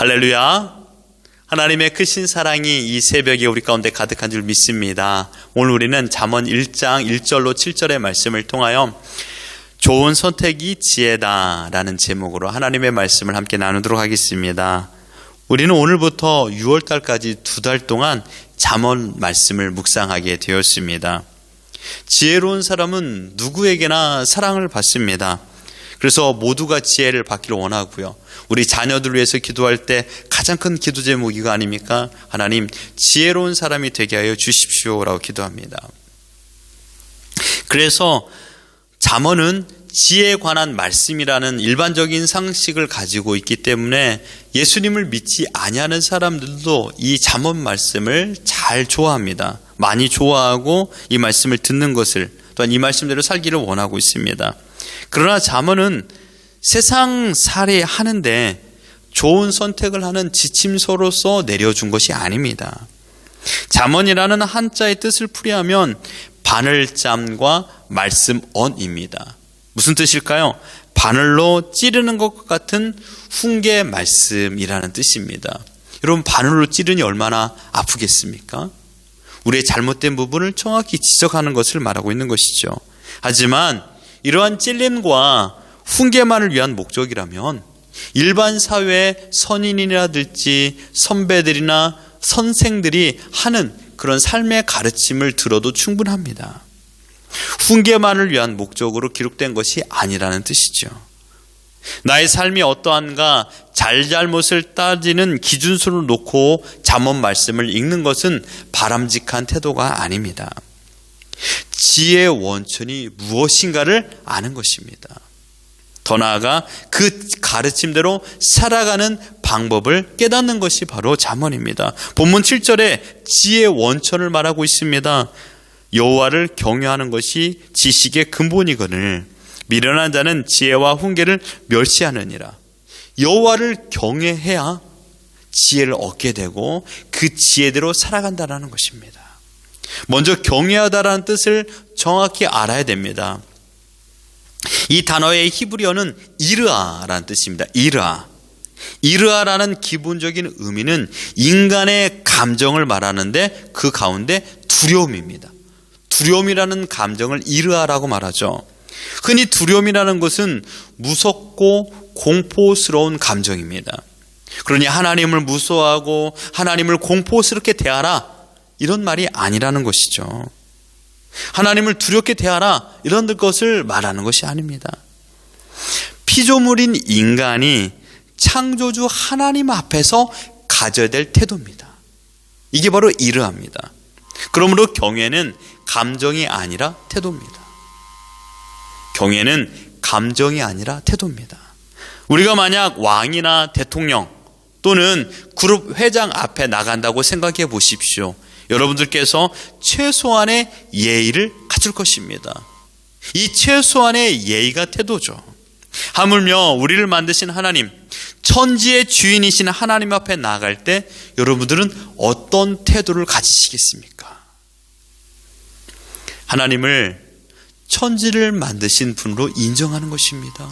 할렐루야. 하나님의 크신 사랑이 이 새벽에 우리 가운데 가득한 줄 믿습니다. 오늘 우리는 잠언 1장 1절로 7절의 말씀을 통하여 좋은 선택이 지혜다 라는 제목으로 하나님의 말씀을 함께 나누도록 하겠습니다. 우리는 오늘부터 6월달까지 2달 동안 잠언 말씀을 묵상하게 되었습니다. 지혜로운 사람은 누구에게나 사랑을 받습니다. 그래서 모두가 지혜를 받기를 원하고요. 우리 자녀들 위해서 기도할 때 가장 큰 기도 제목이 이거 아닙니까? 하나님, 지혜로운 사람이 되게 하여 주십시오라고 기도합니다. 그래서 잠언은 지혜에 관한 말씀이라는 일반적인 상식을 가지고 있기 때문에 예수님을 믿지 아니하는 사람들도 이 잠언 말씀을 잘 좋아합니다. 많이 좋아하고 이 말씀을 듣는 것을, 또한 이 말씀대로 살기를 원하고 있습니다. 그러나 잠언은 세상 살이하는데 좋은 선택을 하는 지침서로서 내려준 것이 아닙니다. 잠언이라는 한자의 뜻을 풀이하면 바늘잠과 말씀언입니다. 무슨 뜻일까요? 바늘로 찌르는 것 같은 훈계 말씀이라는 뜻입니다. 여러분, 바늘로 찌르니 얼마나 아프겠습니까? 우리의 잘못된 부분을 정확히 지적하는 것을 말하고 있는 것이죠. 하지만 이러한 찔림과 훈계만을 위한 목적이라면 일반 사회의 선인이라든지 선배들이나 선생들이 하는 그런 삶의 가르침을 들어도 충분합니다. 훈계만을 위한 목적으로 기록된 것이 아니라는 뜻이죠. 나의 삶이 어떠한가 잘잘못을 따지는 기준수를 놓고 잠언 말씀을 읽는 것은 바람직한 태도가 아닙니다. 지혜의 원천이 무엇인가를 아는 것입니다. 더 나아가 그 가르침대로 살아가는 방법을 깨닫는 것이 바로 잠언입니다. 본문 7절에 지혜의 원천을 말하고 있습니다. 여호와를 경외하는 것이 지식의 근본이거늘 미련한 자는 지혜와 훈계를 멸시하느니라. 여호와를 경외해야 지혜를 얻게 되고 그 지혜대로 살아간다는 것입니다. 먼저 경외하다라는 뜻을 정확히 알아야 됩니다. 이 단어의 히브리어는 이르아라는 뜻입니다. 이르아라는 기본적인 의미는 인간의 감정을 말하는데 그 가운데 두려움입니다. 두려움이라는 감정을 이르아라고 말하죠. 흔히 두려움이라는 것은 무섭고 공포스러운 감정입니다. 그러니 하나님을 무서워하고 하나님을 공포스럽게 대하라, 이런 말이 아니라는 것이죠. 하나님을 두렵게 대하라, 이런 것을 말하는 것이 아닙니다. 피조물인 인간이 창조주 하나님 앞에서 가져야 될 태도입니다. 이게 바로 이르아입니다. 그러므로 경외는 감정이 아니라 태도입니다. 경외는 감정이 아니라 태도입니다. 우리가 만약 왕이나 대통령 또는 그룹 회장 앞에 나간다고 생각해 보십시오. 여러분들께서 최소한의 예의를 갖출 것입니다. 이 최소한의 예의가 태도죠. 하물며 우리를 만드신 하나님, 천지의 주인이신 하나님 앞에 나갈 때 여러분들은 어떤 태도를 가지시겠습니까? 하나님을 천지를 만드신 분으로 인정하는 것입니다.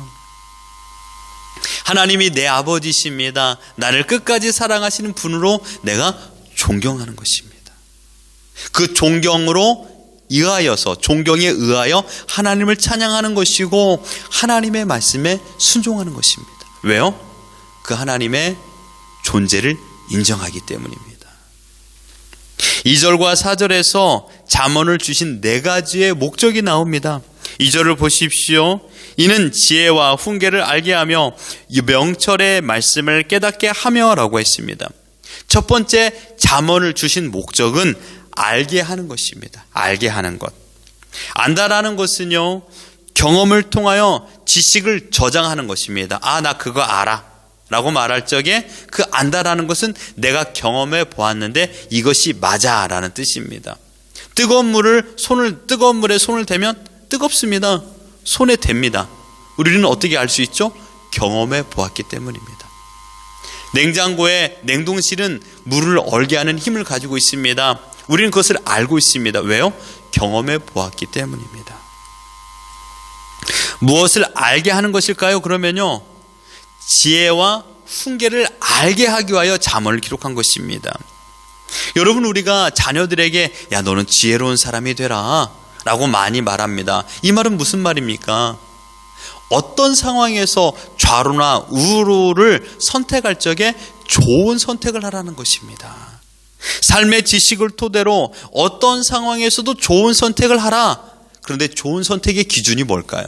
하나님이 내 아버지십니다. 나를 끝까지 사랑하시는 분으로 내가 존경하는 것입니다. 그 존경으로 의하여서, 존경에 의하여 하나님을 찬양하는 것이고 하나님의 말씀에 순종하는 것입니다. 왜요? 그 하나님의 존재를 인정하기 때문입니다. 2절과 4절에서 잠언을 주신 4가지의 목적이 나옵니다. 2절을 보십시오. 이는 지혜와 훈계를 알게 하며 명철의 말씀을 깨닫게 하며 라고 했습니다. 첫 번째, 잠언을 주신 목적은 알게 하는 것입니다. 알게 하는 것. 안다라는 것은요, 경험을 통하여 지식을 저장하는 것입니다. 아, 나 그거 알아 라고 말할 적에 그 안다라는 것은 내가 경험해 보았는데 이것이 맞아 라는 뜻입니다. 뜨거운 물에 손을 대면 뜨겁습니다. 손에 댑니다. 우리는 어떻게 알 수 있죠? 경험해 보았기 때문입니다. 냉장고에 냉동실은 물을 얼게 하는 힘을 가지고 있습니다. 우리는 그것을 알고 있습니다. 왜요? 경험해 보았기 때문입니다. 무엇을 알게 하는 것일까요? 그러면요, 지혜와 훈계를 알게 하기 위하여 잠언을 기록한 것입니다. 여러분, 우리가 자녀들에게 야, 너는 지혜로운 사람이 되라 라고 많이 말합니다. 이 말은 무슨 말입니까? 어떤 상황에서 좌로나 우로를 선택할 적에 좋은 선택을 하라는 것입니다. 삶의 지식을 토대로 어떤 상황에서도 좋은 선택을 하라. 그런데 좋은 선택의 기준이 뭘까요?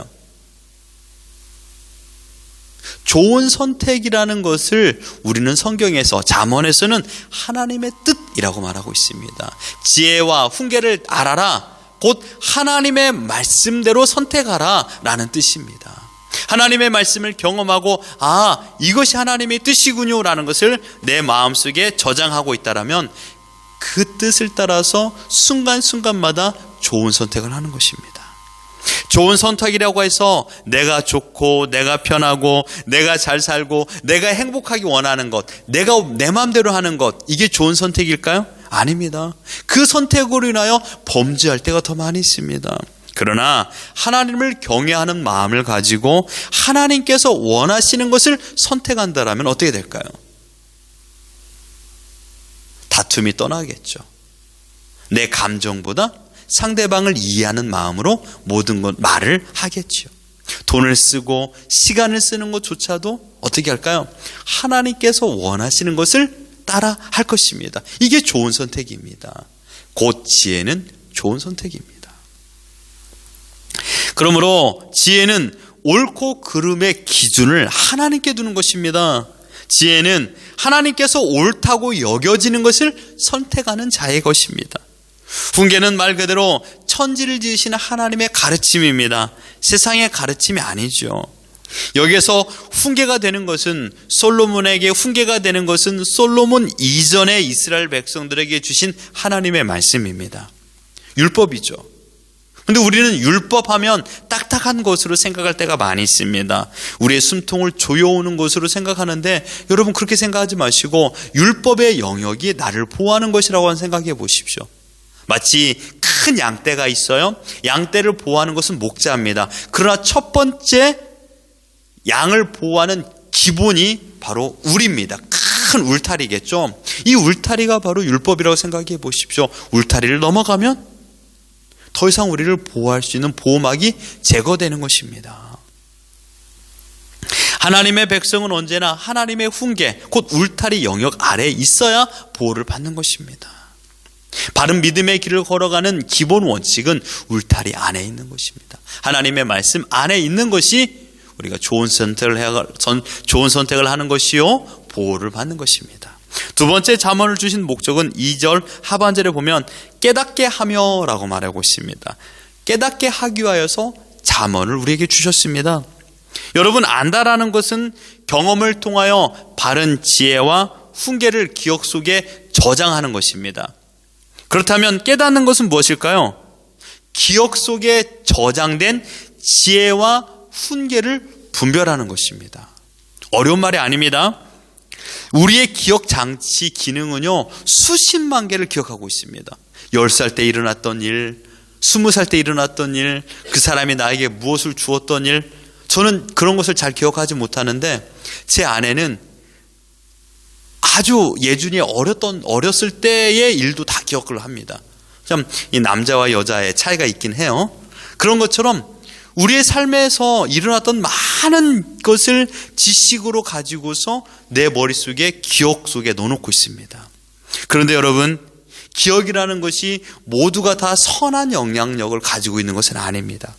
좋은 선택이라는 것을 우리는 성경에서, 잠언에서는 하나님의 뜻이라고 말하고 있습니다. 지혜와 훈계를 알아라. 곧 하나님의 말씀대로 선택하라 라는 뜻입니다. 하나님의 말씀을 경험하고 이것이 하나님의 뜻이군요 라는 것을 내 마음속에 저장하고 있다라면 그 뜻을 따라서 순간순간마다 좋은 선택을 하는 것입니다. 좋은 선택이라고 해서 내가 좋고 내가 편하고 내가 잘 살고 내가 행복하기 원하는 것, 내가 내 마음대로 하는 것, 이게 좋은 선택일까요? 아닙니다. 그 선택으로 인하여 범죄할 때가 더 많이 있습니다. 그러나 하나님을 경외하는 마음을 가지고 하나님께서 원하시는 것을 선택한다라면 어떻게 될까요? 다툼이 떠나겠죠. 내 감정보다 상대방을 이해하는 마음으로 모든 것 말을 하겠죠. 돈을 쓰고 시간을 쓰는 것조차도 어떻게 할까요? 하나님께서 원하시는 것을 따라 할 것입니다. 이게 좋은 선택입니다. 곧 지혜는 좋은 선택입니다. 그러므로 지혜는 옳고 그름의 기준을 하나님께 두는 것입니다. 지혜는 하나님께서 옳다고 여겨지는 것을 선택하는 자의 것입니다. 훈계는 말 그대로 천지를 지으시는 하나님의 가르침입니다. 세상의 가르침이 아니죠. 여기에서 훈계가 되는 것은, 솔로몬에게 훈계가 되는 것은 솔로몬 이전에 이스라엘 백성들에게 주신 하나님의 말씀입니다. 율법이죠. 근데 우리는 율법하면 딱딱한 것으로 생각할 때가 많이 있습니다. 우리의 숨통을 조여오는 것으로 생각하는데, 여러분 그렇게 생각하지 마시고 율법의 영역이 나를 보호하는 것이라고 생각해 보십시오. 마치 큰 양떼가 있어요. 양떼를 보호하는 것은 목자입니다. 그러나 첫 번째 양을 보호하는 기본이 바로 울입니다. 큰 울타리겠죠. 이 울타리가 바로 율법이라고 생각해 보십시오. 울타리를 넘어가면 더 이상 우리를 보호할 수 있는 보호막이 제거되는 것입니다. 하나님의 백성은 언제나 하나님의 훈계, 곧 울타리 영역 아래에 있어야 보호를 받는 것입니다. 바른 믿음의 길을 걸어가는 기본 원칙은 울타리 안에 있는 것입니다. 하나님의 말씀 안에 있는 것이 우리가 좋은 선택을 하는 것이요, 보호를 받는 것입니다. 두 번째 잠언을 주신 목적은 2절 하반절에 보면 깨닫게 하며 라고 말하고 있습니다. 깨닫게 하기 위하여서 잠언을 우리에게 주셨습니다. 여러분, 안다라는 것은 경험을 통하여 바른 지혜와 훈계를 기억 속에 저장하는 것입니다. 그렇다면 깨닫는 것은 무엇일까요? 기억 속에 저장된 지혜와 훈계를 분별하는 것입니다. 어려운 말이 아닙니다. 우리의 기억 장치 기능은요, 수십만 개를 기억하고 있습니다. 10살 때 일어났던 일, 20살 때 일어났던 일, 그 사람이 나에게 무엇을 주었던 일, 저는 그런 것을 잘 기억하지 못하는데 제 아내는 아주 예준이 어렸을 때의 일도 다 기억을 합니다. 참 이 남자와 여자의 차이가 있긴 해요. 그런 것처럼 우리의 삶에서 일어났던 많은 것을 지식으로 가지고서 내 머릿속에 기억 속에 넣어놓고 있습니다. 그런데 여러분, 기억이라는 것이 모두가 다 선한 영향력을 가지고 있는 것은 아닙니다.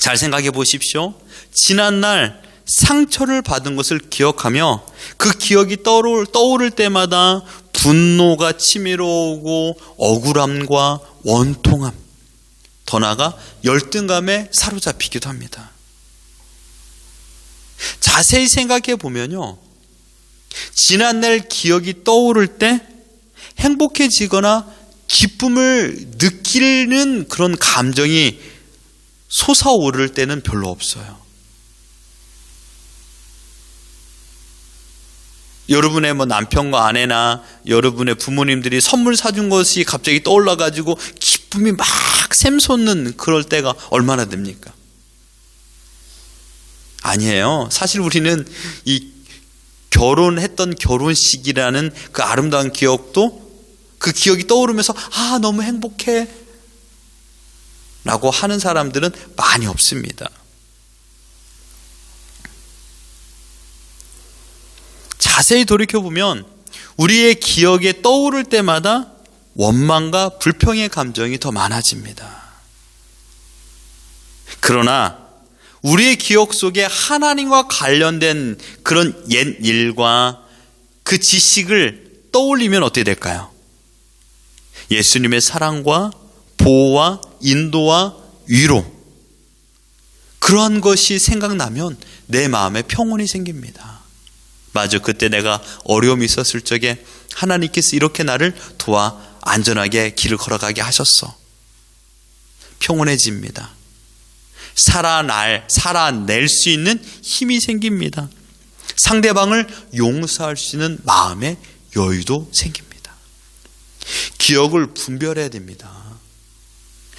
잘 생각해 보십시오. 지난날 상처를 받은 것을 기억하며 그 기억이 떠오를 때마다 분노가 치밀어 오고 억울함과 원통함, 더 나아가 열등감에 사로잡히기도 합니다. 자세히 생각해 보면요, 지난날 기억이 떠오를 때 행복해지거나 기쁨을 느끼는 그런 감정이 솟아오를 때는 별로 없어요. 여러분의 남편과 아내나 여러분의 부모님들이 선물 사준 것이 갑자기 떠올라가지고 기쁨이 막 샘솟는 그럴 때가 얼마나 됩니까? 아니에요. 사실 우리는 이 결혼했던 결혼식이라는 그 아름다운 기억도 그 기억이 떠오르면서 너무 행복해 라고 하는 사람들은 많이 없습니다. 자세히 돌이켜보면 우리의 기억에 떠오를 때마다 원망과 불평의 감정이 더 많아집니다. 그러나 우리의 기억 속에 하나님과 관련된 그런 옛 일과 그 지식을 떠올리면 어떻게 될까요? 예수님의 사랑과 보호와 인도와 위로, 그러한 것이 생각나면 내 마음에 평온이 생깁니다. 맞아, 그때 내가 어려움이 있었을 적에 하나님께서 이렇게 나를 도와 안전하게 길을 걸어가게 하셨어. 평온해집니다. 살아낼 수 있는 힘이 생깁니다. 상대방을 용서할 수 있는 마음의 여유도 생깁니다. 기억을 분별해야 됩니다.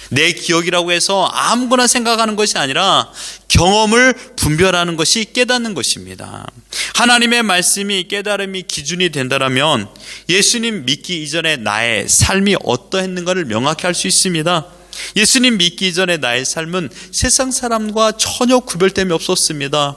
내 기억이라고 해서 아무거나 생각하는 것이 아니라 경험을 분별하는 것이 깨닫는 것입니다. 하나님의 말씀이 깨달음이 기준이 된다면 예수님 믿기 이전에 나의 삶이 어떠했는가를 명확히 알 수 있습니다. 예수님 믿기 이전에 나의 삶은 세상 사람과 전혀 구별됨이 없었습니다.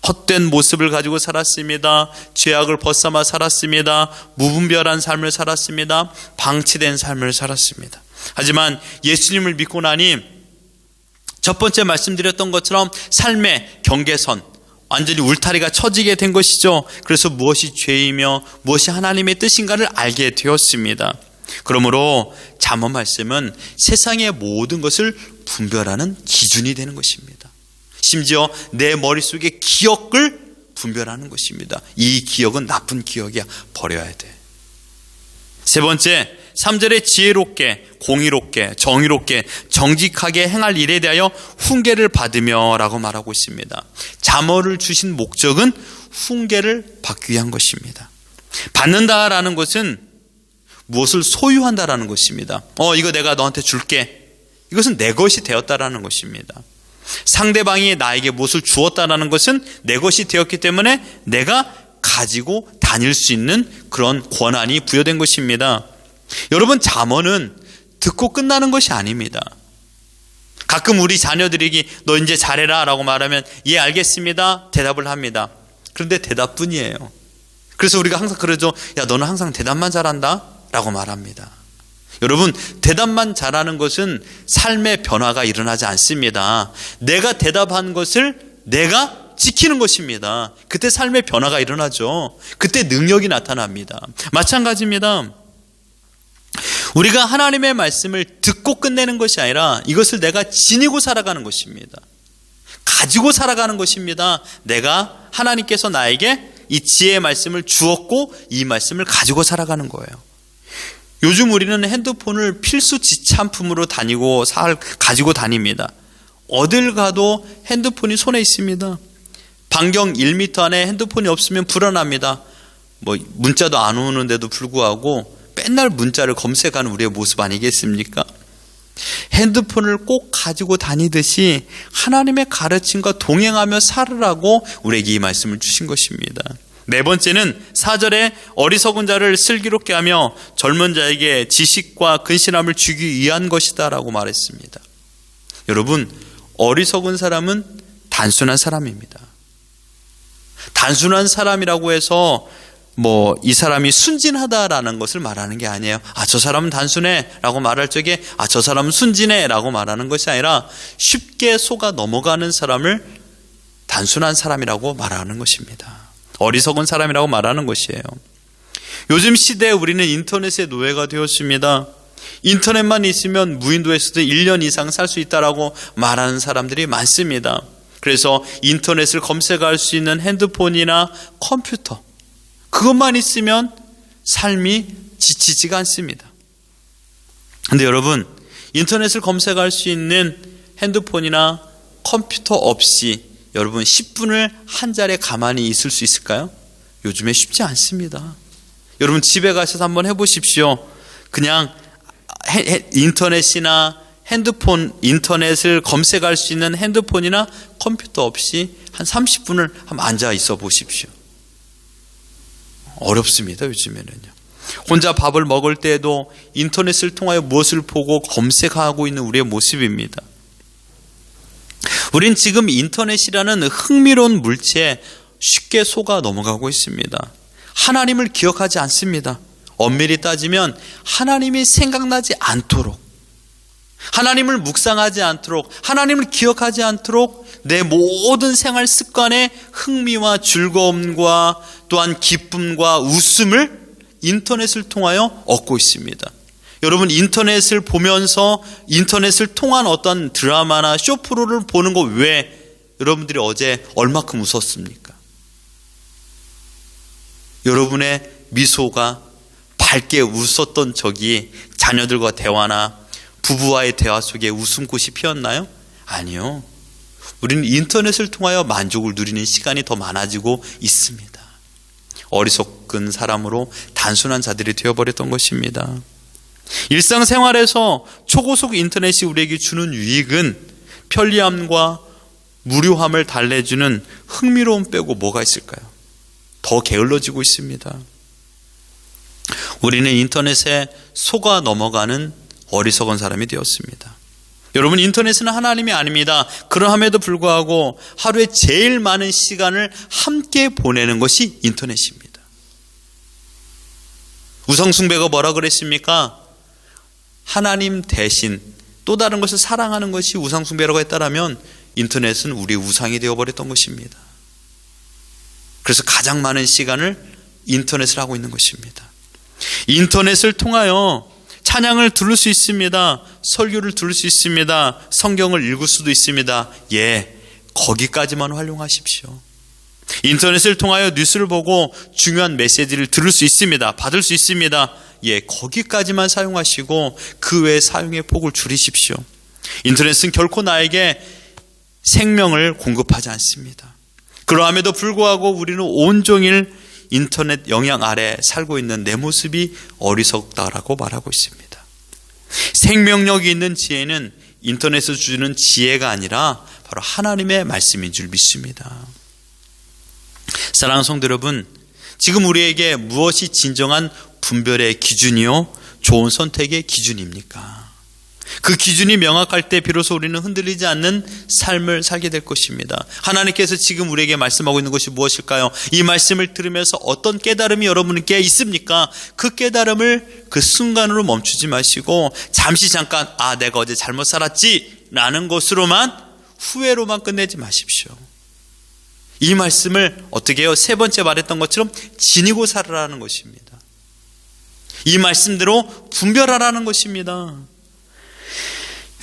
헛된 모습을 가지고 살았습니다. 죄악을 벗삼아 살았습니다. 무분별한 삶을 살았습니다. 방치된 삶을 살았습니다. 하지만 예수님을 믿고 나니 첫 번째 말씀드렸던 것처럼 삶의 경계선, 완전히 울타리가 쳐지게 된 것이죠. 그래서 무엇이 죄이며 무엇이 하나님의 뜻인가를 알게 되었습니다. 그러므로 잠언 말씀은 세상의 모든 것을 분별하는 기준이 되는 것입니다. 심지어 내 머릿속의 기억을 분별하는 것입니다. 이 기억은 나쁜 기억이야, 버려야 돼. 세 번째, 3절에 지혜롭게, 공의롭게, 정의롭게, 정직하게 행할 일에 대하여 훈계를 받으며 라고 말하고 있습니다. 잠언을 주신 목적은 훈계를 받기 위한 것입니다. 받는다라는 것은 무엇을 소유한다라는 것입니다. 이거 내가 너한테 줄게. 이것은 내 것이 되었다라는 것입니다. 상대방이 나에게 무엇을 주었다라는 것은 내 것이 되었기 때문에 내가 가지고 다닐 수 있는 그런 권한이 부여된 것입니다. 여러분, 잠언은 듣고 끝나는 것이 아닙니다. 가끔 우리 자녀들에게 너 이제 잘해라 라고 말하면 예 알겠습니다 대답을 합니다. 그런데 대답뿐이에요. 그래서 우리가 항상 그러죠. 야, 너는 항상 대답만 잘한다 라고 말합니다. 여러분, 대답만 잘하는 것은 삶의 변화가 일어나지 않습니다. 내가 대답한 것을 내가 지키는 것입니다. 그때 삶의 변화가 일어나죠. 그때 능력이 나타납니다. 마찬가지입니다. 우리가 하나님의 말씀을 듣고 끝내는 것이 아니라 이것을 내가 지니고 살아가는 것입니다. 가지고 살아가는 것입니다. 내가 하나님께서 나에게 이 지혜의 말씀을 주었고 이 말씀을 가지고 살아가는 거예요. 요즘 우리는 핸드폰을 필수 지참품으로 가지고 다닙니다. 어딜 가도 핸드폰이 손에 있습니다. 반경 1m 안에 핸드폰이 없으면 불안합니다. 문자도 안 오는데도 불구하고 맨날 문자를 검색하는 우리의 모습 아니겠습니까? 핸드폰을 꼭 가지고 다니듯이 하나님의 가르침과 동행하며 살으라고 우리에게 이 말씀을 주신 것입니다. 네 번째는 4절에 어리석은 자를 슬기롭게 하며 젊은 자에게 지식과 근신함을 주기 위한 것이다 라고 말했습니다. 여러분, 어리석은 사람은 단순한 사람입니다. 단순한 사람이라고 해서 이 사람이 순진하다라는 것을 말하는 게 아니에요. 저 사람은 단순해 라고 말할 적에 저 사람은 순진해 라고 말하는 것이 아니라 쉽게 속아 넘어가는 사람을 단순한 사람이라고 말하는 것입니다. 어리석은 사람이라고 말하는 것이에요. 요즘 시대에 우리는 인터넷의 노예가 되었습니다. 인터넷만 있으면 무인도에서도 1년 이상 살 수 있다라고 말하는 사람들이 많습니다. 그래서 인터넷을 검색할 수 있는 핸드폰이나 컴퓨터, 그것만 있으면 삶이 지치지가 않습니다. 그런데 여러분, 인터넷을 검색할 수 있는 핸드폰이나 컴퓨터 없이 여러분 10분을 한 자리에 가만히 있을 수 있을까요? 요즘에 쉽지 않습니다. 여러분, 집에 가셔서 한번 해보십시오. 그냥 인터넷이나 인터넷을 검색할 수 있는 핸드폰이나 컴퓨터 없이 한 30분을 한번 앉아 있어 보십시오. 어렵습니다. 요즘에는요. 혼자 밥을 먹을 때에도 인터넷을 통하여 무엇을 보고 검색하고 있는 우리의 모습입니다. 우린 지금 인터넷이라는 흥미로운 물체에 쉽게 속아 넘어가고 있습니다. 하나님을 기억하지 않습니다. 엄밀히 따지면 하나님이 생각나지 않도록, 하나님을 묵상하지 않도록, 하나님을 기억하지 않도록 내 모든 생활 습관에 흥미와 즐거움과 또한 기쁨과 웃음을 인터넷을 통하여 얻고 있습니다. 여러분, 인터넷을 보면서 인터넷을 통한 어떤 드라마나 쇼프로를 보는 거 왜 여러분들이 어제 얼마큼 웃었습니까? 여러분의 미소가 밝게 웃었던 적이 자녀들과 대화나 부부와의 대화 속에 웃음꽃이 피었나요? 아니요. 우리는 인터넷을 통하여 만족을 누리는 시간이 더 많아지고 있습니다. 어리석은 사람으로 단순한 자들이 되어버렸던 것입니다. 일상생활에서 초고속 인터넷이 우리에게 주는 유익은 편리함과 무료함을 달래주는 흥미로움 빼고 뭐가 있을까요? 더 게을러지고 있습니다. 우리는 인터넷에 속아 넘어가는 어리석은 사람이 되었습니다. 여러분, 인터넷은 하나님이 아닙니다. 그러함에도 불구하고 하루에 제일 많은 시간을 함께 보내는 것이 인터넷입니다. 우상숭배가 뭐라 그랬습니까? 하나님 대신 또 다른 것을 사랑하는 것이 우상숭배라고 했다라면 인터넷은 우리의 우상이 되어버렸던 것입니다. 그래서 가장 많은 시간을 인터넷을 하고 있는 것입니다. 인터넷을 통하여 찬양을 들을 수 있습니다. 설교를 들을 수 있습니다. 성경을 읽을 수도 있습니다. 예, 거기까지만 활용하십시오. 인터넷을 통하여 뉴스를 보고 중요한 메시지를 들을 수 있습니다. 받을 수 있습니다. 예, 거기까지만 사용하시고 그 외의 사용의 폭을 줄이십시오. 인터넷은 결코 나에게 생명을 공급하지 않습니다. 그러함에도 불구하고 우리는 온종일 인터넷 영향 아래 살고 있는 내 모습이 어리석다라고 말하고 있습니다. 생명력이 있는 지혜는 인터넷에서 주는 지혜가 아니라 바로 하나님의 말씀인 줄 믿습니다. 사랑하는 성도 여러분, 지금 우리에게 무엇이 진정한 분별의 기준이요 좋은 선택의 기준입니까? 그 기준이 명확할 때 비로소 우리는 흔들리지 않는 삶을 살게 될 것입니다. 하나님께서 지금 우리에게 말씀하고 있는 것이 무엇일까요? 이 말씀을 들으면서 어떤 깨달음이 여러분께 있습니까? 그 깨달음을 그 순간으로 멈추지 마시고 잠깐 내가 어제 잘못 살았지 라는 것으로만, 후회로만 끝내지 마십시오. 이 말씀을 어떻게 해요? 세 번째 말했던 것처럼 지니고 살아라는 것입니다. 이 말씀대로 분별하라는 것입니다.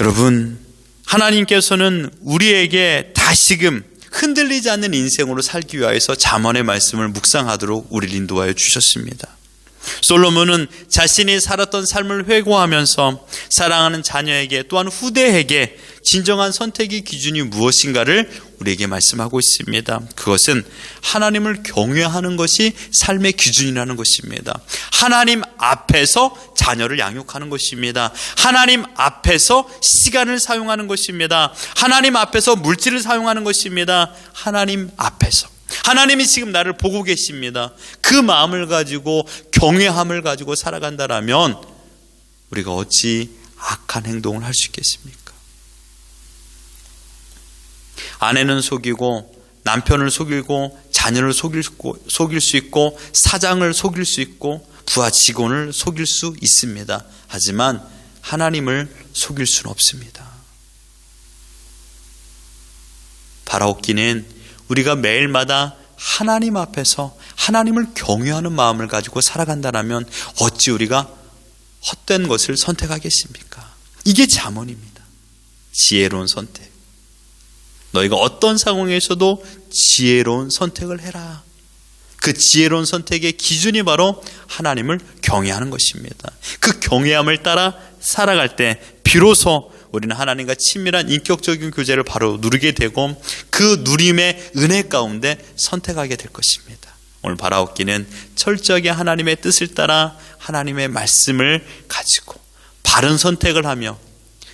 여러분, 하나님께서는 우리에게 다시금 흔들리지 않는 인생으로 살기 위하여서 잠언의 말씀을 묵상하도록 우리를 인도하여 주셨습니다. 솔로몬은 자신이 살았던 삶을 회고하면서 사랑하는 자녀에게 또한 후대에게 진정한 선택의 기준이 무엇인가를 우리에게 말씀하고 있습니다. 그것은 하나님을 경외하는 것이 삶의 기준이라는 것입니다. 하나님 앞에서 자녀를 양육하는 것입니다. 하나님 앞에서 시간을 사용하는 것입니다. 하나님 앞에서 물질을 사용하는 것입니다. 하나님 앞에서. 하나님이 지금 나를 보고 계십니다. 그 마음을 가지고 경외함을 가지고 살아간다라면 우리가 어찌 악한 행동을 할 수 있겠습니까? 아내는 속이고 남편을 속이고 자녀를 속일 수 있고 사장을 속일 수 있고 부하 직원을 속일 수 있습니다. 하지만 하나님을 속일 수는 없습니다. 바라옵기는 우리가 매일마다 하나님 앞에서 하나님을 경외하는 마음을 가지고 살아간다면 어찌 우리가 헛된 것을 선택하겠습니까? 이게 잠언입니다. 지혜로운 선택. 너희가 어떤 상황에서도 지혜로운 선택을 해라. 그 지혜로운 선택의 기준이 바로 하나님을 경외하는 것입니다. 그 경외함을 따라 살아갈 때 비로소 우리는 하나님과 친밀한 인격적인 교제를 바로 누리게 되고 그 누림의 은혜 가운데 선택하게 될 것입니다. 오늘 바라옵기는 철저하게 하나님의 뜻을 따라 하나님의 말씀을 가지고 바른 선택을 하며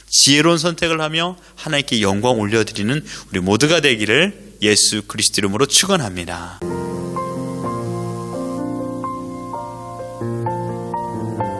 지혜로운 선택을 하며 하나님께 영광 올려드리는 우리 모두가 되기를 예수 그리스도 이름으로 축원합니다.